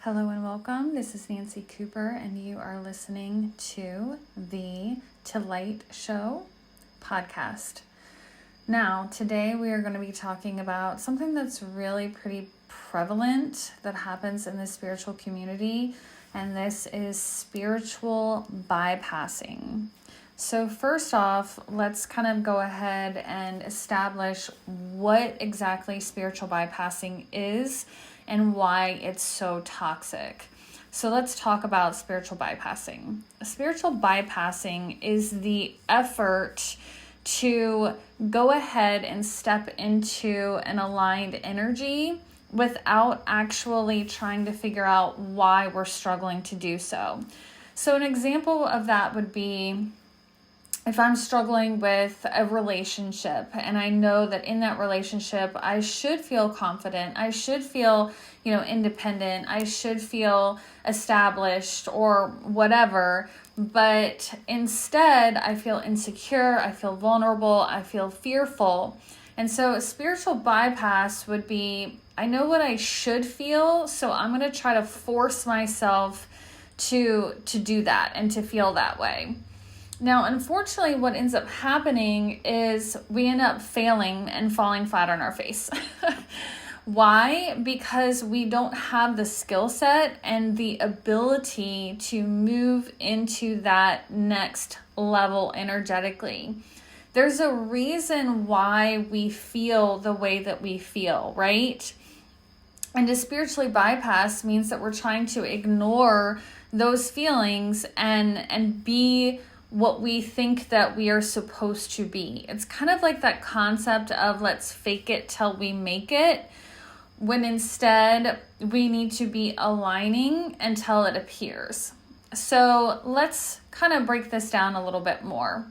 Hello and welcome. This is Nancy Cooper, and you are listening to the To Light Show podcast. Now, today we are going to be talking about something that's really pretty prevalent that happens in the spiritual community, and this is spiritual bypassing. So first off, let's kind of go ahead and establish what exactly spiritual bypassing is and why it's so toxic. So let's talk about spiritual bypassing. Spiritual bypassing is the effort to go ahead and step into an aligned energy without actually trying to figure out why we're struggling to do so. So an example of that would be if I'm struggling with a relationship and I know that in that relationship, I should feel confident, I should feel, independent, I should feel established or whatever, but instead I feel insecure, I feel vulnerable, I feel fearful. And so a spiritual bypass would be, I know what I should feel, so I'm going to try to force myself to do that and to feel that way. Now, unfortunately, what ends up happening is we end up failing and falling flat on our face. Why? Because we don't have the skill set and the ability to move into that next level energetically. There's a reason why we feel the way that we feel, right? And to spiritually bypass means that we're trying to ignore those feelings and be what we think that we are supposed to be. It's kind of like that concept of let's fake it till we make it, when instead we need to be aligning until it appears. So let's kind of break this down a little bit more.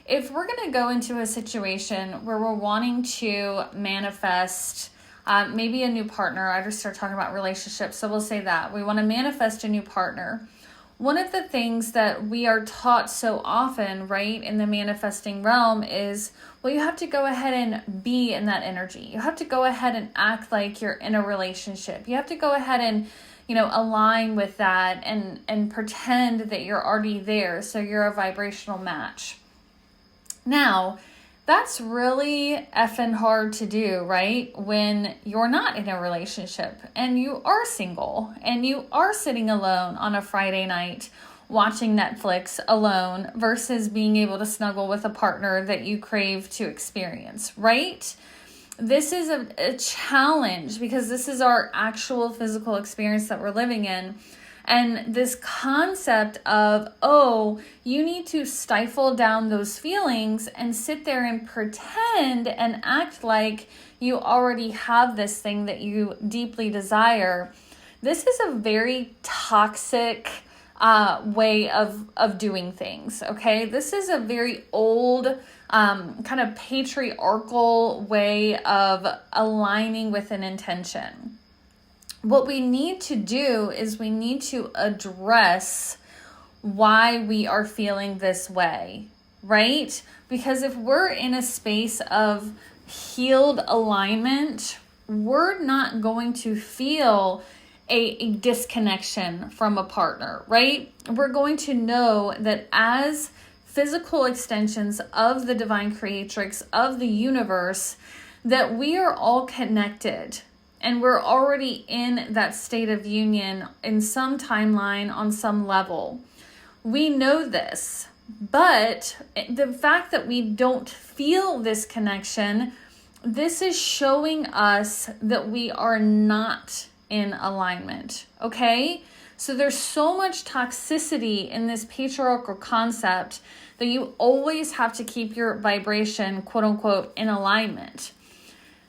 If we're going to go into a situation where we're wanting to manifest maybe a new partner, I just start talking about relationships, so we'll say that. We want to manifest a new partner. One of the things that we are taught so often, right, in the manifesting realm is, well, you have to go ahead and be in that energy. You have to go ahead and act like you're in a relationship. You have to go ahead and, align with that and pretend that you're already there, so you're a vibrational match. Now, that's really effing hard to do, right? When you're not in a relationship and you are single and you are sitting alone on a Friday night watching Netflix alone versus being able to snuggle with a partner that you crave to experience, right? This is a challenge because this is our actual physical experience that we're living in. And this concept of, you need to stifle down those feelings and sit there and pretend and act like you already have this thing that you deeply desire. This is a very toxic way of doing things, okay? This is a very old kind of patriarchal way of aligning with an intention. What we need to do is we need to address why we are feeling this way, right? Because if we're in a space of healed alignment, we're not going to feel a disconnection from a partner, right? We're going to know that as physical extensions of the divine creatrix of the universe, that we are all connected. And we're already in that state of union in some timeline on some level. We know this, but the fact that we don't feel this connection, this is showing us that we are not in alignment, okay? So there's so much toxicity in this patriarchal concept that you always have to keep your vibration, quote unquote, in alignment.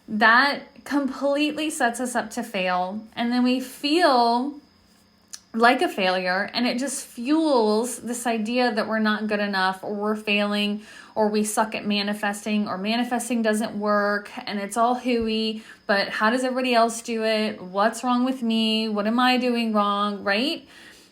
That completely sets us up to fail. And then we feel like a failure, and it just fuels this idea that we're not good enough, or we're failing, or we suck at manifesting, or manifesting doesn't work and it's all hooey, but how does everybody else do it? What's wrong with me? What am I doing wrong, right?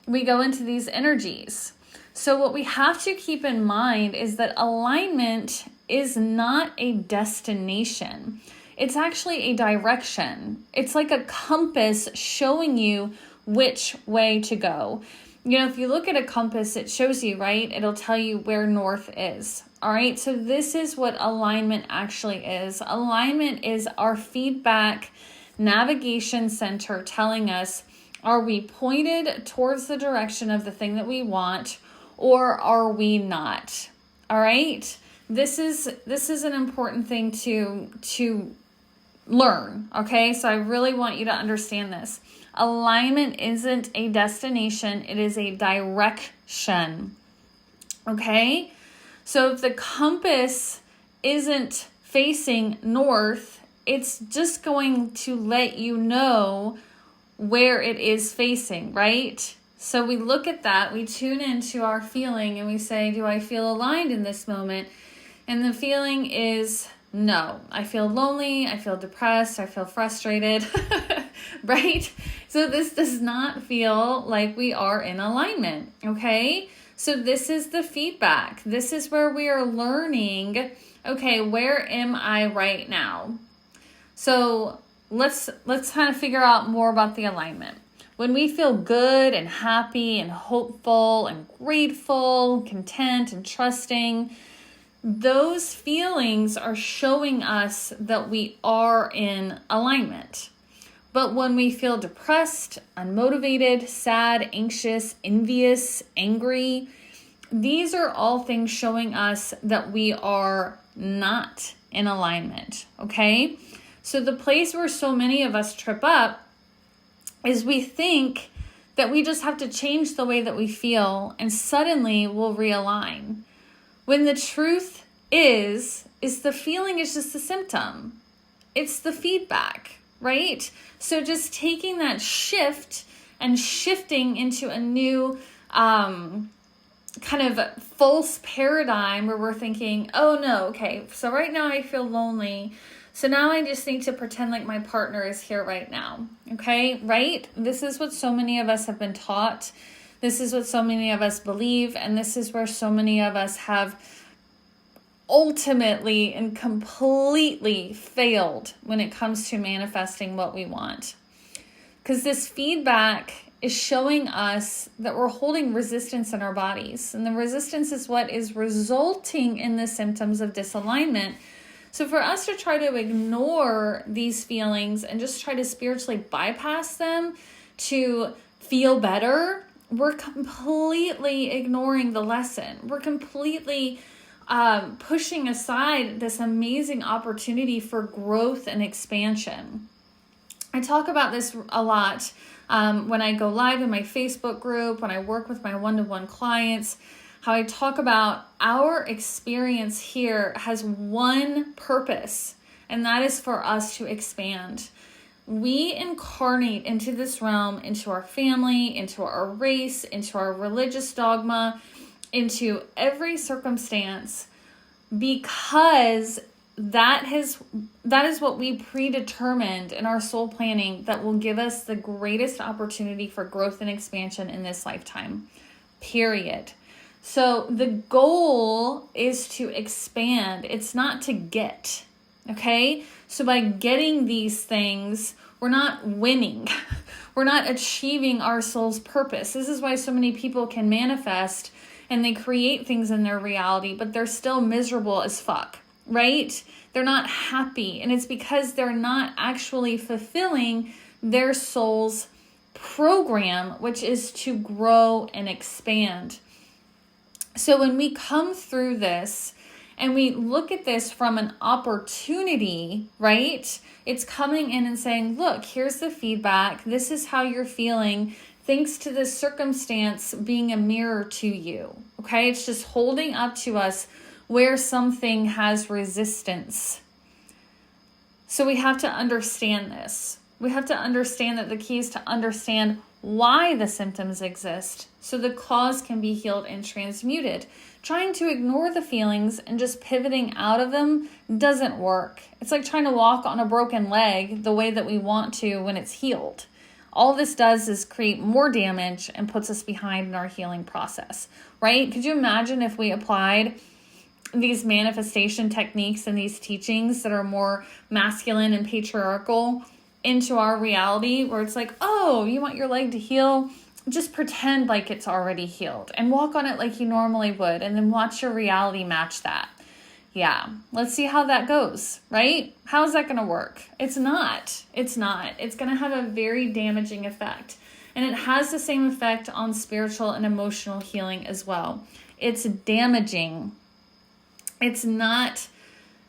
We go into these energies. So what we have to keep in mind is that alignment is not a destination. It's actually a direction. It's like a compass showing you which way to go. If you look at a compass, it shows you, right? It'll tell you where north is. All right. So this is what alignment actually is. Alignment is our feedback navigation center telling us, are we pointed towards the direction of the thing that we want, or are we not? All right. This is an important thing to learn. Okay. So I really want you to understand this. Alignment isn't a destination. It is a direction. Okay. So if the compass isn't facing north, it's just going to let you know where it is facing, right? So we look at that, we tune into our feeling and we say, do I feel aligned in this moment? And the feeling is no. I feel lonely, I feel depressed, I feel frustrated, right? So this does not feel like we are in alignment, okay? So this is the feedback. This is where we are learning, okay, where am I right now? So let's kind of figure out more about the alignment. When we feel good and happy and hopeful and grateful, content and trusting, those feelings are showing us that we are in alignment. But when we feel depressed, unmotivated, sad, anxious, envious, angry, these are all things showing us that we are not in alignment, okay? So the place where so many of us trip up is we think that we just have to change the way that we feel and suddenly we'll realign. When the truth is the feeling is just a symptom. It's the feedback, right? So just taking that shift and shifting into a new kind of false paradigm where we're thinking, oh no, okay, so right now I feel lonely. So now I just need to pretend like my partner is here right now. Okay, right? This is what so many of us have been taught. This is what so many of us believe. And this is where so many of us have ultimately and completely failed when it comes to manifesting what we want. Because this feedback is showing us that we're holding resistance in our bodies. And the resistance is what is resulting in the symptoms of disalignment. So for us to try to ignore these feelings and just try to spiritually bypass them to feel better, we're completely ignoring the lesson. We're completely pushing aside this amazing opportunity for growth and expansion. I talk about this a lot when I go live in my Facebook group, when I work with my one-to-one clients, how I talk about our experience here has one purpose, and that is for us to expand. We incarnate into this realm, into our family, into our race, into our religious dogma, into every circumstance, because that is what we predetermined in our soul planning that will give us the greatest opportunity for growth and expansion in this lifetime, period. So the goal is to expand. It's not to get, okay? So by getting these things, we're not winning. We're not achieving our soul's purpose. This is why so many people can manifest and they create things in their reality, but they're still miserable as fuck, right? They're not happy. And it's because they're not actually fulfilling their soul's program, which is to grow and expand. So when we come through this and we look at this from an opportunity, right? It's coming in and saying, look, here's the feedback. This is how you're feeling. Thanks to this circumstance being a mirror to you, okay? It's just holding up to us where something has resistance. So we have to understand this. We have to understand that the key is to understand why the symptoms exist so the cause can be healed and transmuted. Trying to ignore the feelings and just pivoting out of them doesn't work. It's like trying to walk on a broken leg the way that we want to when it's healed. All this does is create more damage and puts us behind in our healing process, right? Could you imagine if we applied these manifestation techniques and these teachings that are more masculine and patriarchal into our reality where it's like, oh, you want your leg to heal? Just pretend like it's already healed and walk on it like you normally would, and then watch your reality match that. Yeah, let's see how that goes, right? How is that going to work? It's not. It's going to have a very damaging effect. And it has the same effect on spiritual and emotional healing as well. It's damaging. It's not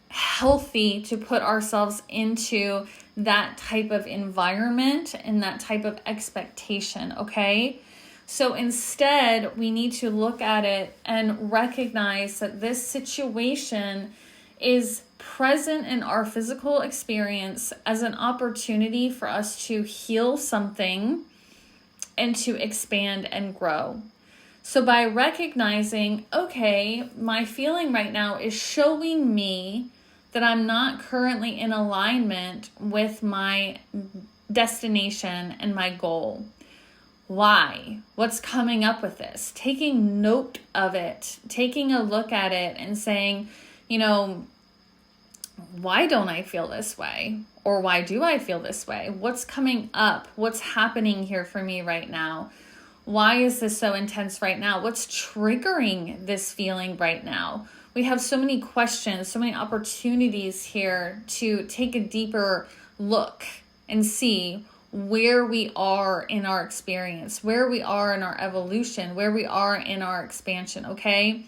healthy to put ourselves into that type of environment and that type of expectation, okay? So instead, we need to look at it and recognize that this situation is present in our physical experience as an opportunity for us to heal something and to expand and grow. So by recognizing, okay, my feeling right now is showing me that I'm not currently in alignment with my destination and my goal. Why? What's coming up with this? Taking note of it, taking a look at it and saying, why don't I feel this way? Or why do I feel this way? What's coming up? What's happening here for me right now? Why is this so intense right now? What's triggering this feeling right now? We have so many questions, so many opportunities here to take a deeper look and see where we are in our experience, where we are in our evolution, where we are in our expansion, okay?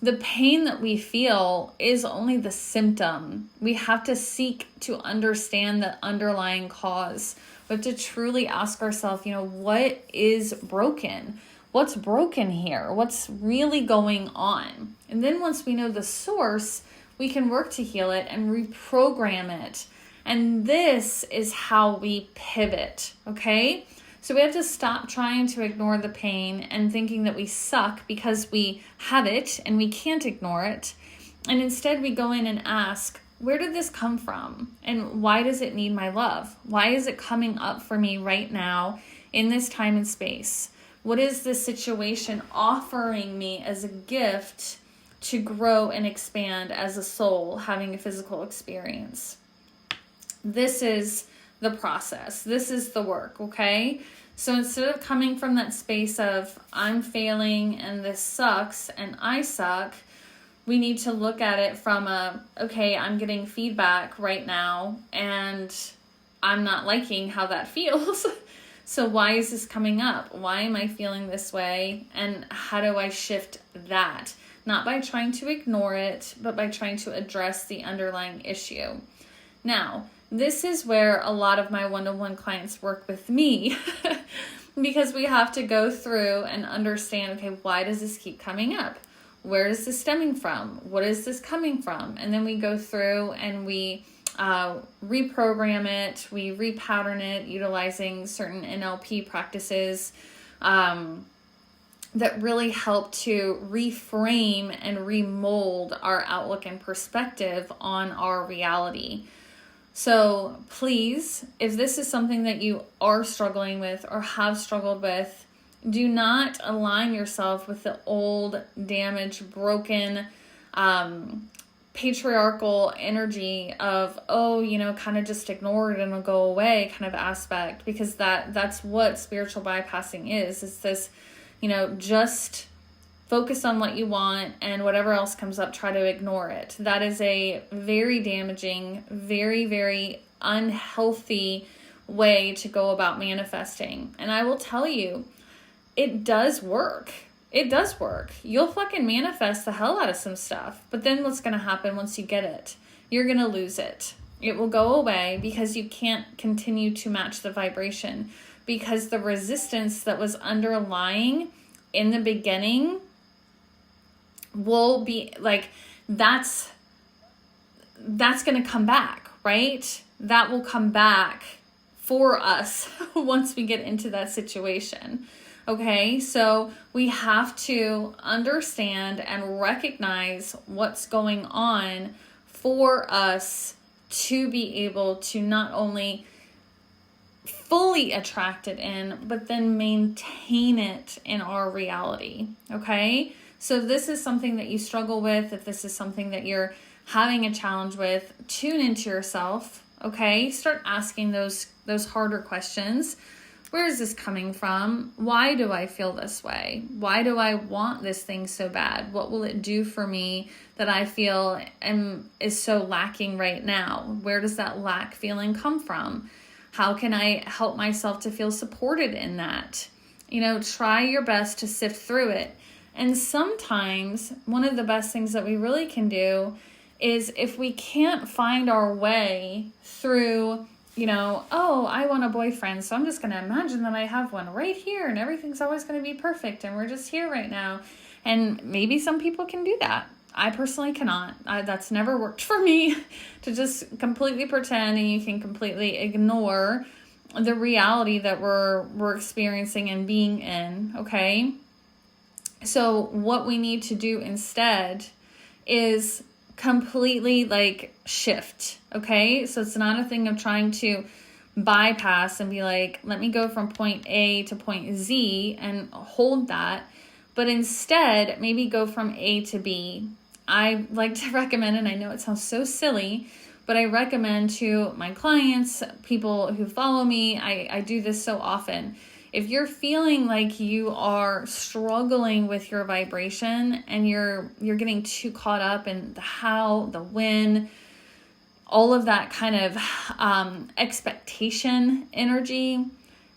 The pain that we feel is only the symptom. We have to seek to understand the underlying cause. We have to truly ask ourselves, what is broken? What's broken here? What's really going on? And then once we know the source, we can work to heal it and reprogram it. And this is how we pivot, okay? So we have to stop trying to ignore the pain and thinking that we suck because we have it and we can't ignore it. And instead we go in and ask, where did this come from? And why does it need my love? Why is it coming up for me right now in this time and space? What is this situation offering me as a gift to grow and expand as a soul having a physical experience? This is the process. This is the work, okay? So instead of coming from that space of I'm failing and this sucks and I suck, we need to look at it from okay, I'm getting feedback right now and I'm not liking how that feels. So why is this coming up? Why am I feeling this way? And how do I shift that? Not by trying to ignore it, but by trying to address the underlying issue. Now, this is where a lot of my one-on-one clients work with me because we have to go through and understand, okay, why does this keep coming up? Where is this stemming from? What is this coming from? And then we go through and we reprogram it, we repattern it utilizing certain NLP practices that really help to reframe and remold our outlook and perspective on our reality. So please, if this is something that you are struggling with or have struggled with, do not align yourself with the old, damaged, broken, patriarchal energy of, kind of just ignore it and it'll go away kind of aspect, because that's what spiritual bypassing is. It's this, just focus on what you want and whatever else comes up, try to ignore it. That is a very damaging, very, very unhealthy way to go about manifesting. And I will tell you, it does work. It does work. You'll fucking manifest the hell out of some stuff. But then what's going to happen once you get it? You're going to lose it. It will go away because you can't continue to match the vibration, because the resistance that was underlying in the beginning will be like, that's going to come back, right? That will come back for us once we get into that situation. Okay, so we have to understand and recognize what's going on for us to be able to not only fully attract it in, but then maintain it in our reality. Okay, so if this is something that you struggle with, if this is something that you're having a challenge with, tune into yourself. okay? Start asking those harder questions. Where is this coming from? Why do I feel this way? Why do I want this thing so bad? What will it do for me that I feel is so lacking right now? Where does that lack feeling come from? How can I help myself to feel supported in that? Try your best to sift through it. And sometimes one of the best things that we really can do is, if we can't find our way through, oh, I want a boyfriend, so I'm just going to imagine that I have one right here and everything's always going to be perfect and we're just here right now. And maybe some people can do that. I personally cannot. That's never worked for me, to just completely pretend and you can completely ignore the reality that we're experiencing and being in, okay? So what we need to do instead is completely shift, okay? So it's not a thing of trying to bypass and be like, let me go from point A to point Z and hold that, but instead maybe go from A to B. I like to recommend, and I know it sounds so silly, but I recommend to my clients, people who follow me, I do this so often. If you're feeling like you are struggling with your vibration and you're getting too caught up in the how, the when, all of that kind of expectation energy,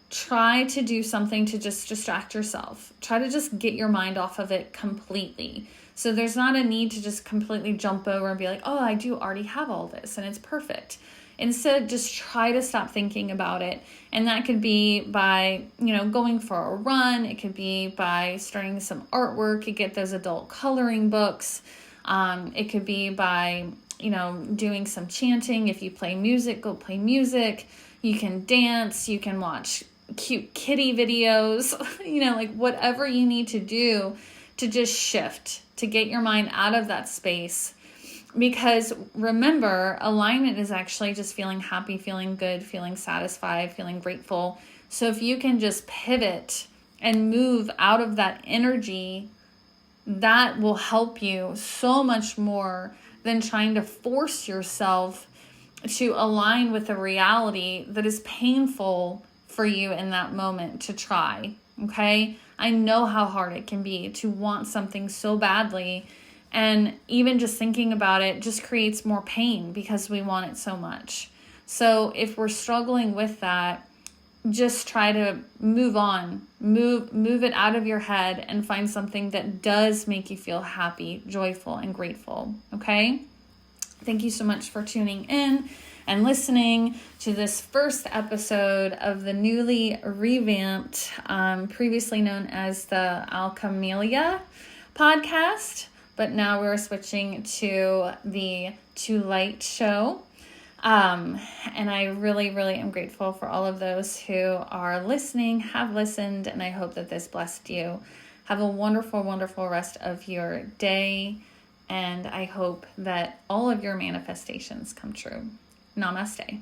try to do something to just distract yourself. Try to just get your mind off of it completely. So there's not a need to just completely jump over and be like, oh, I do already have all this and it's perfect. Instead, just try to stop thinking about it. And that could be by, going for a run. It could be by starting some artwork. You get those adult coloring books. It could be by, doing some chanting. If you play music, go play music. You can dance. You can watch cute kitty videos. Whatever you need to do to just shift, to get your mind out of that space. Because remember, alignment is actually just feeling happy, feeling good, feeling satisfied, feeling grateful. So if you can just pivot and move out of that energy, that will help you so much more than trying to force yourself to align with a reality that is painful for you in that moment to try. Okay? I know how hard it can be to want something so badly. And even just thinking about it just creates more pain because we want it so much. So if we're struggling with that, just try to move on, move it out of your head and find something that does make you feel happy, joyful, and grateful. Okay? Thank you so much for tuning in and listening to this first episode of the newly revamped, previously known as the Alchemelia podcast. But now we're switching to the To Light show. And I really, really am grateful for all of those who are listening, have listened, and I hope that this blessed you. Have a wonderful, wonderful rest of your day, and I hope that all of your manifestations come true. Namaste.